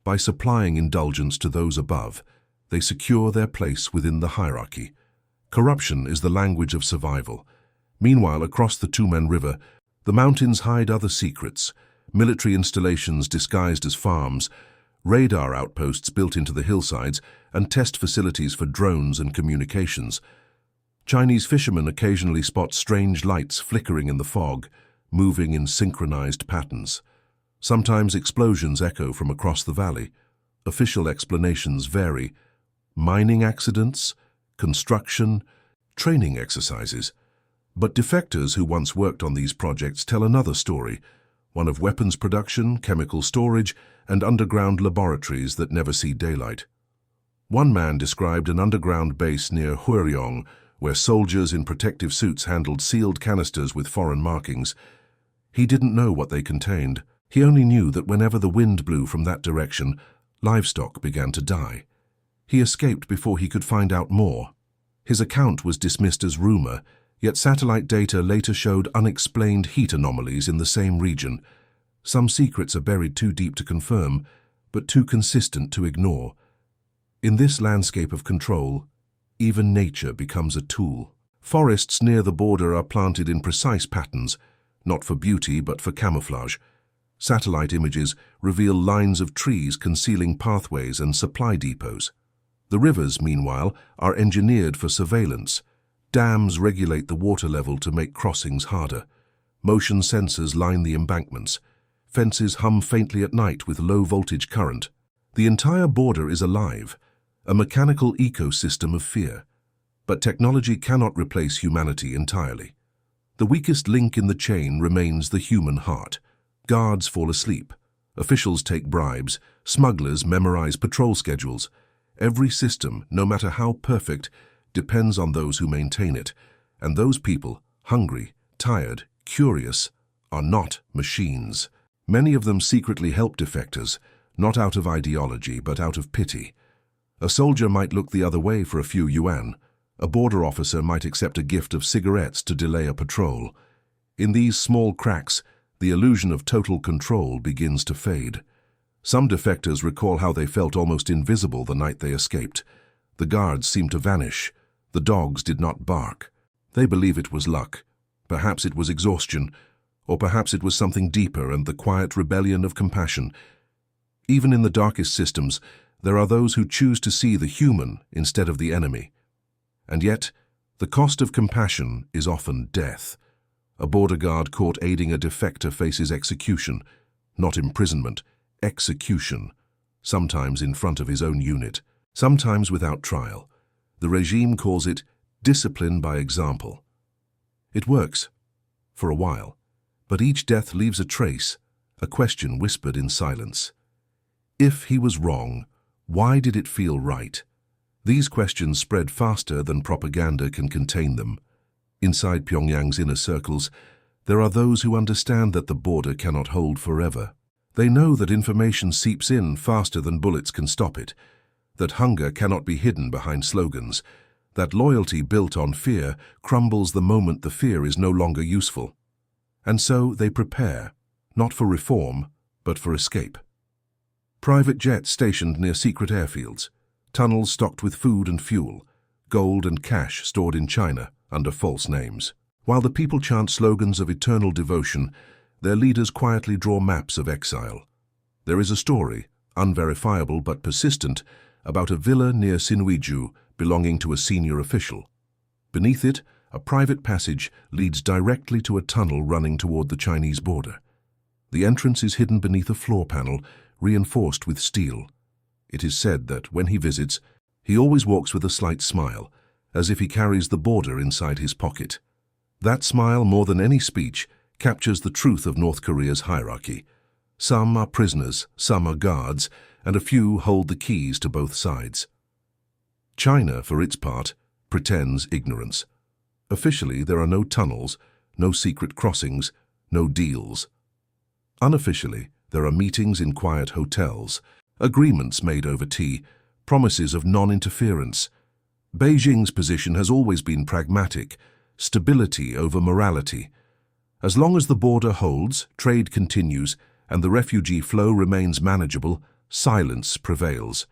By supplying indulgence to those above, they secure their place within the hierarchy. Corruption is the language of survival. Meanwhile, across the Tumen River, the mountains hide other secrets: military installations disguised as farms, radar outposts built into the hillsides, and test facilities for drones and communications. Chinese fishermen occasionally spot strange lights flickering in the fog, moving in synchronized patterns. Sometimes explosions echo from across the valley. Official explanations vary, mining accidents, construction, training exercises. But defectors who once worked on these projects tell another story, one of weapons production, chemical storage, and underground laboratories that never see daylight. One man described an underground base near Huiryong, where soldiers in protective suits handled sealed canisters with foreign markings. He didn't know what they contained. He only knew that whenever the wind blew from that direction, livestock began to die. He escaped before he could find out more. His account was dismissed as rumor, yet satellite data later showed unexplained heat anomalies in the same region. Some secrets are buried too deep to confirm, but too consistent to ignore. In this landscape of control, even nature becomes a tool. Forests near the border are planted in precise patterns, not for beauty but for camouflage. Satellite images reveal lines of trees concealing pathways and supply depots. The rivers, meanwhile, are engineered for surveillance. Dams regulate the water level to make crossings harder. Motion sensors line the embankments. Fences hum faintly at night with low-voltage current. The entire border is alive, a mechanical ecosystem of fear. But technology cannot replace humanity entirely. The weakest link in the chain remains the human heart. Guards fall asleep. Officials take bribes. Smugglers memorize patrol schedules. Every system, no matter how perfect, depends on those who maintain it. And those people, hungry, tired, curious, are not machines. Many of them secretly help defectors, not out of ideology, but out of pity. A soldier might look the other way for a few yuan. A border officer might accept a gift of cigarettes to delay a patrol. In these small cracks, the illusion of total control begins to fade. Some defectors recall how they felt almost invisible the night they escaped. The guards seemed to vanish. The dogs did not bark. They believe it was luck. Perhaps it was exhaustion, or perhaps it was something deeper and the quiet rebellion of compassion. Even in the darkest systems, there are those who choose to see the human instead of the enemy. And yet, the cost of compassion is often death. A border guard caught aiding a defector faces execution, not imprisonment, execution, sometimes in front of his own unit, sometimes without trial. The regime calls it discipline by example. It works, for a while, but each death leaves a trace, a question whispered in silence. If he was wrong, why did it feel right? These questions spread faster than propaganda can contain them. Inside Pyongyang's inner circles, there are those who understand that the border cannot hold forever. They know that information seeps in faster than bullets can stop it, that hunger cannot be hidden behind slogans, that loyalty built on fear crumbles the moment the fear is no longer useful. And so they prepare, not for reform, but for escape. Private jets stationed near secret airfields, tunnels stocked with food and fuel, gold and cash stored in China under false names. While the people chant slogans of eternal devotion, their leaders quietly draw maps of exile. There is a story, unverifiable but persistent, about a villa near Sinuiju belonging to a senior official. Beneath it, a private passage leads directly to a tunnel running toward the Chinese border. The entrance is hidden beneath a floor panel, reinforced with steel. It is said that when he visits, he always walks with a slight smile, as if he carries the border inside his pocket. That smile, more than any speech, captures the truth of North Korea's hierarchy. Some are prisoners, some are guards, and a few hold the keys to both sides. China, for its part, pretends ignorance. Officially, there are no tunnels, no secret crossings, no deals. Unofficially, there are meetings in quiet hotels, agreements made over tea, promises of non-interference. Beijing's position has always been pragmatic, stability over morality. As long as the border holds, trade continues, and the refugee flow remains manageable, silence prevails.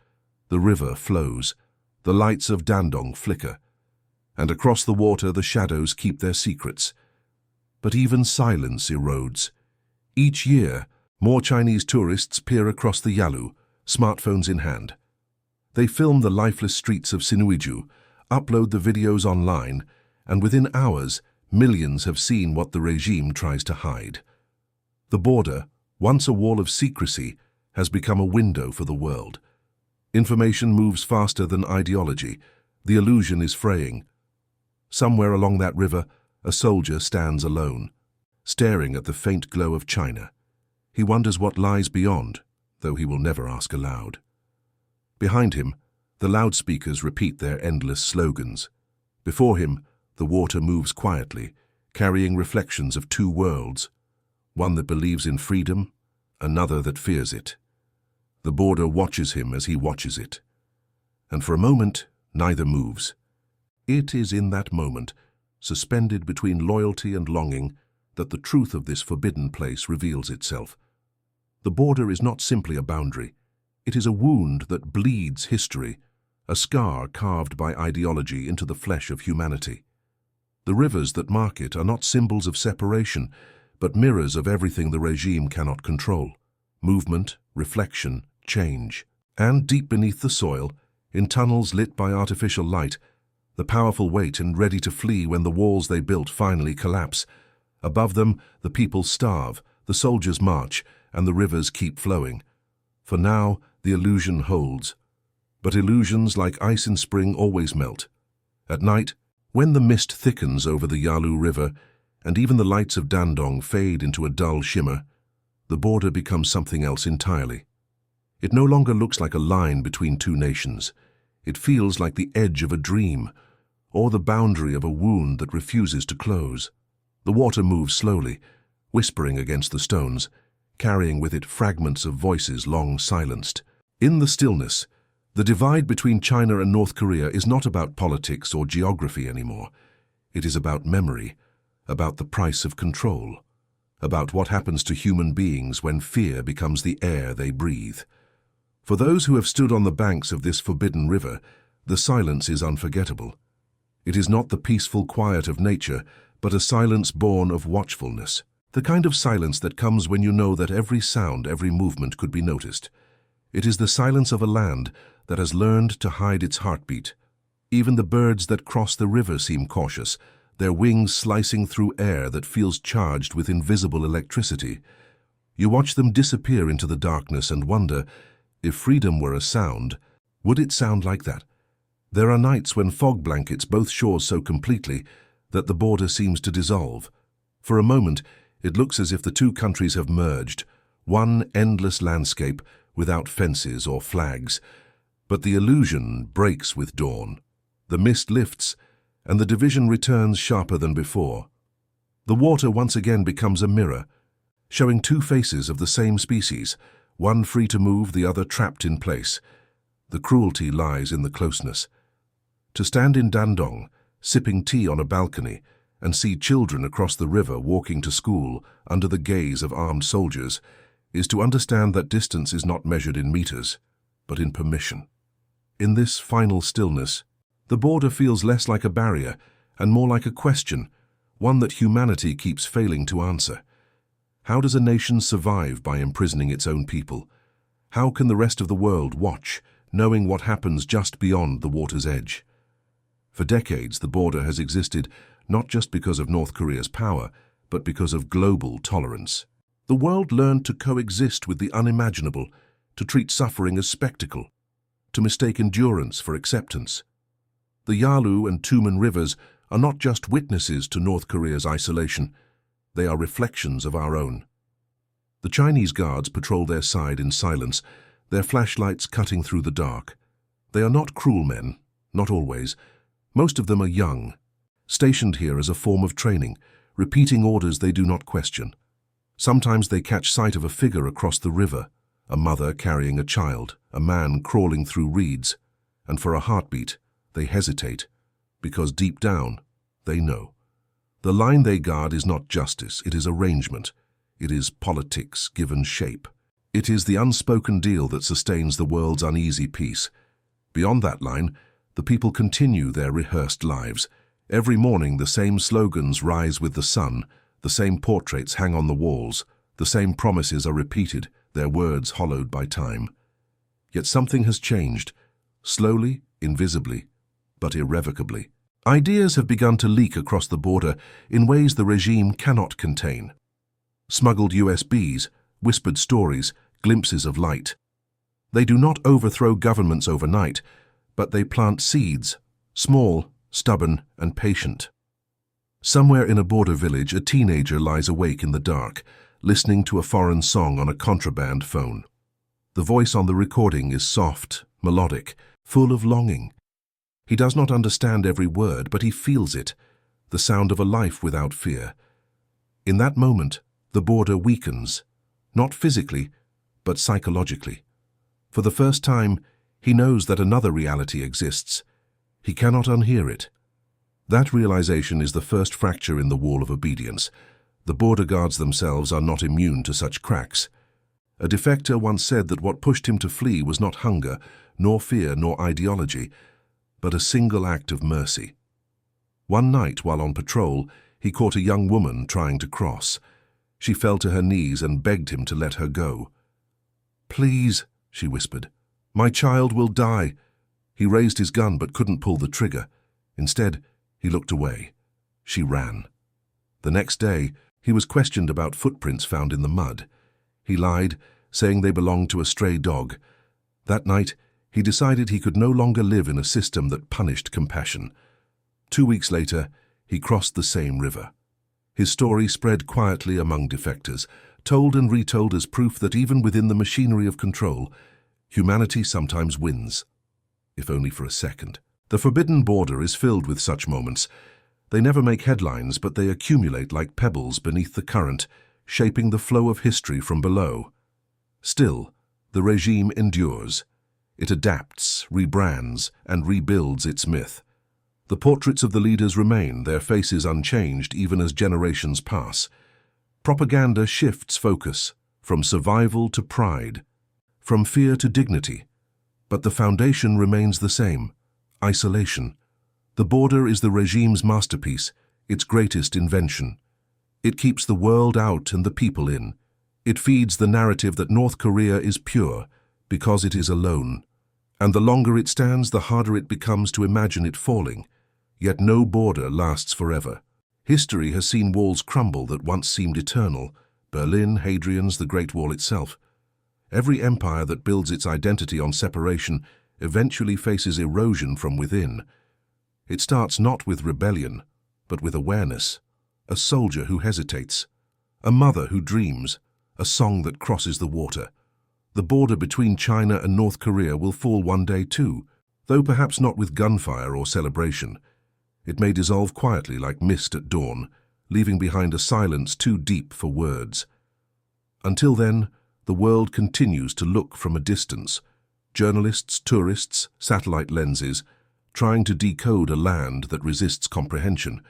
The river flows. The lights of Dandong flicker. And across the water the shadows keep their secrets. But even silence erodes. Each year, more Chinese tourists peer across the Yalu, smartphones in hand. They film the lifeless streets of Sinuiju, upload the videos online, and within hours, millions have seen what the regime tries to hide. The border, once a wall of secrecy, has become a window for the world. Information moves faster than ideology. The illusion is fraying. Somewhere along that river, a soldier stands alone, staring at the faint glow of China. He wonders what lies beyond, though he will never ask aloud. Behind him, the loudspeakers repeat their endless slogans. Before him, the water moves quietly, carrying reflections of two worlds, one that believes in freedom, another that fears it. The border watches him as he watches it. And for a moment, neither moves. It is in that moment, suspended between loyalty and longing, that the truth of this forbidden place reveals itself. The border is not simply a boundary. It is a wound that bleeds history, a scar carved by ideology into the flesh of humanity. The rivers that mark it are not symbols of separation, but mirrors of everything the regime cannot control: movement, reflection, change. And deep beneath the soil, in tunnels lit by artificial light, the powerful wait and ready to flee when the walls they built finally collapse. Above them, the people starve, the soldiers march, and the rivers keep flowing. For now, the illusion holds. But illusions, like ice in spring, always melt. At night, when the mist thickens over the Yalu River, and even the lights of Dandong fade into a dull shimmer, the border becomes something else entirely. It no longer looks like a line between two nations. It feels like the edge of a dream, or the boundary of a wound that refuses to close. The water moves slowly, whispering against the stones, carrying with it fragments of voices long silenced. In the stillness, the divide between China and North Korea is not about politics or geography anymore. It is about memory, about the price of control, about what happens to human beings when fear becomes the air they breathe. For those who have stood on the banks of this forbidden river, the silence is unforgettable. It is not the peaceful quiet of nature, but a silence born of watchfulness. The kind of silence that comes when you know that every sound, every movement could be noticed. It is the silence of a land that has learned to hide its heartbeat. Even the birds that cross the river seem cautious, their wings slicing through air that feels charged with invisible electricity. You watch them disappear into the darkness and wonder, if freedom were a sound, would it sound like that? There are nights when fog blankets both shores so completely that the border seems to dissolve. For a moment, it looks as if the two countries have merged, one endless landscape without fences or flags. But the illusion breaks with dawn. The mist lifts, and the division returns sharper than before. The water once again becomes a mirror, showing two faces of the same species, one free to move, the other trapped in place. The cruelty lies in the closeness. To stand in Dandong, sipping tea on a balcony, and see children across the river walking to school under the gaze of armed soldiers, is to understand that distance is not measured in meters, but in permission. In this final stillness, the border feels less like a barrier and more like a question, one that humanity keeps failing to answer. How does a nation survive by imprisoning its own people? How can the rest of the world watch, knowing what happens just beyond the water's edge? For decades, the border has existed not just because of North Korea's power, but because of global tolerance. The world learned to coexist with the unimaginable, to treat suffering as spectacle, to mistake endurance for acceptance. The Yalu and Tumen rivers are not just witnesses to North Korea's isolation, they are reflections of our own. The Chinese guards patrol their side in silence, their flashlights cutting through the dark. They are not cruel men, not always. Most of them are young, stationed here as a form of training, repeating orders they do not question. Sometimes they catch sight of a figure across the river, a mother carrying a child, a man crawling through reeds, and for a heartbeat, they hesitate, because deep down, they know. The line they guard is not justice, it is arrangement. It is politics given shape. It is the unspoken deal that sustains the world's uneasy peace. Beyond that line, the people continue their rehearsed lives. Every morning the same slogans rise with the sun, the same portraits hang on the walls, the same promises are repeated, their words hollowed by time. Yet something has changed, slowly, invisibly, but irrevocably. Ideas have begun to leak across the border in ways the regime cannot contain. Smuggled USBs, whispered stories, glimpses of light. They do not overthrow governments overnight, but they plant seeds, small, stubborn, and patient. Somewhere in a border village, a teenager lies awake in the dark, listening to a foreign song on a contraband phone. The voice on the recording is soft, melodic, full of longing. He does not understand every word, but he feels it, the sound of a life without fear. In that moment, the border weakens, not physically, but psychologically. For the first time, he knows that another reality exists. He cannot unhear it. That realization is the first fracture in the wall of obedience. The border guards themselves are not immune to such cracks. A defector once said that what pushed him to flee was not hunger, nor fear, nor ideology, but a single act of mercy. One night, while on patrol, he caught a young woman trying to cross. She fell to her knees and begged him to let her go. "Please," she whispered, "my child will die." He raised his gun but couldn't pull the trigger. Instead, he looked away. She ran. The next day, he was questioned about footprints found in the mud. He lied, saying they belonged to a stray dog. That night, he decided he could no longer live in a system that punished compassion. 2 weeks later, he crossed the same river. His story spread quietly among defectors, told and retold as proof that even within the machinery of control, humanity sometimes wins, if only for a second. The forbidden border is filled with such moments. They never make headlines, but they accumulate like pebbles beneath the current, shaping the flow of history from below. Still, the regime endures. It adapts, rebrands, and rebuilds its myth. The portraits of the leaders remain, their faces unchanged even as generations pass. Propaganda shifts focus, from survival to pride, from fear to dignity. But the foundation remains the same: isolation. The border is the regime's masterpiece, its greatest invention. It keeps the world out and the people in. It feeds the narrative that North Korea is pure because it is alone. And the longer it stands, the harder it becomes to imagine it falling. Yet no border lasts forever. History has seen walls crumble that once seemed eternal. Berlin, Hadrian's, the Great Wall itself. Every empire that builds its identity on separation eventually faces erosion from within. It starts not with rebellion, but with awareness. A soldier who hesitates, a mother who dreams, a song that crosses the water. The border between China and North Korea will fall one day too, though perhaps not with gunfire or celebration. It may dissolve quietly like mist at dawn, leaving behind a silence too deep for words. Until then, the world continues to look from a distance. Journalists, tourists, satellite lenses, trying to decode a land that resists comprehension.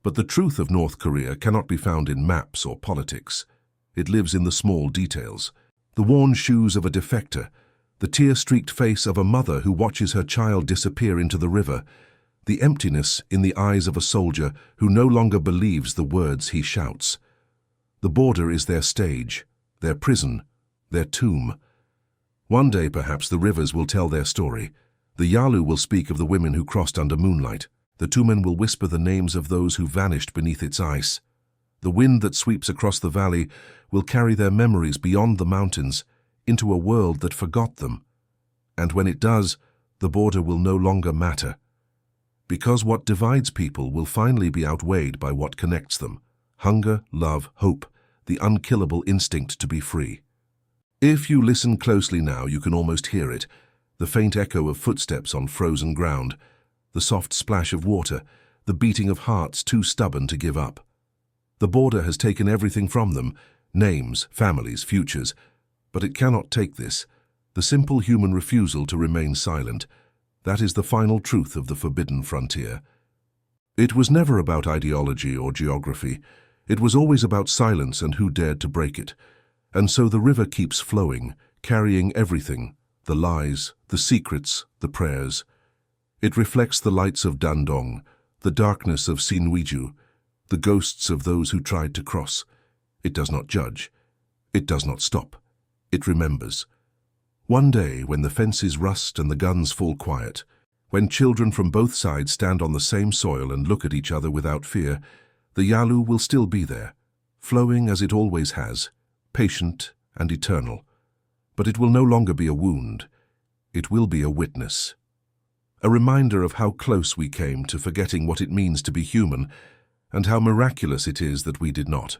But the truth of North Korea cannot be found in maps or politics. It lives in the small details. The worn shoes of a defector, the tear-streaked face of a mother who watches her child disappear into the river, the emptiness in the eyes of a soldier who no longer believes the words he shouts. The border is their stage, their prison, their tomb. One day, perhaps, the rivers will tell their story. The Yalu will speak of the women who crossed under moonlight. The Tumen will whisper the names of those who vanished beneath its ice. The wind that sweeps across the valley will carry their memories beyond the mountains into a world that forgot them. And when it does, the border will no longer matter. Because what divides people will finally be outweighed by what connects them: hunger, love, hope, the unkillable instinct to be free. If you listen closely now, you can almost hear it, the faint echo of footsteps on frozen ground, the soft splash of water, the beating of hearts too stubborn to give up. The border has taken everything from them: names, families, futures. But it cannot take this, the simple human refusal to remain silent. That is the final truth of the forbidden frontier. It was never about ideology or geography. It was always about silence and who dared to break it. And so the river keeps flowing, carrying everything: the lies, the secrets, the prayers. It reflects the lights of Dandong, the darkness of Sinwiju, the ghosts of those who tried to cross. It does not judge. It does not stop. It remembers. One day, when the fences rust and the guns fall quiet, when children from both sides stand on the same soil and look at each other without fear, the Yalu will still be there, flowing as it always has, patient and eternal. But it will no longer be a wound. It will be a witness. A reminder of how close we came to forgetting what it means to be human, and how miraculous it is that we did not.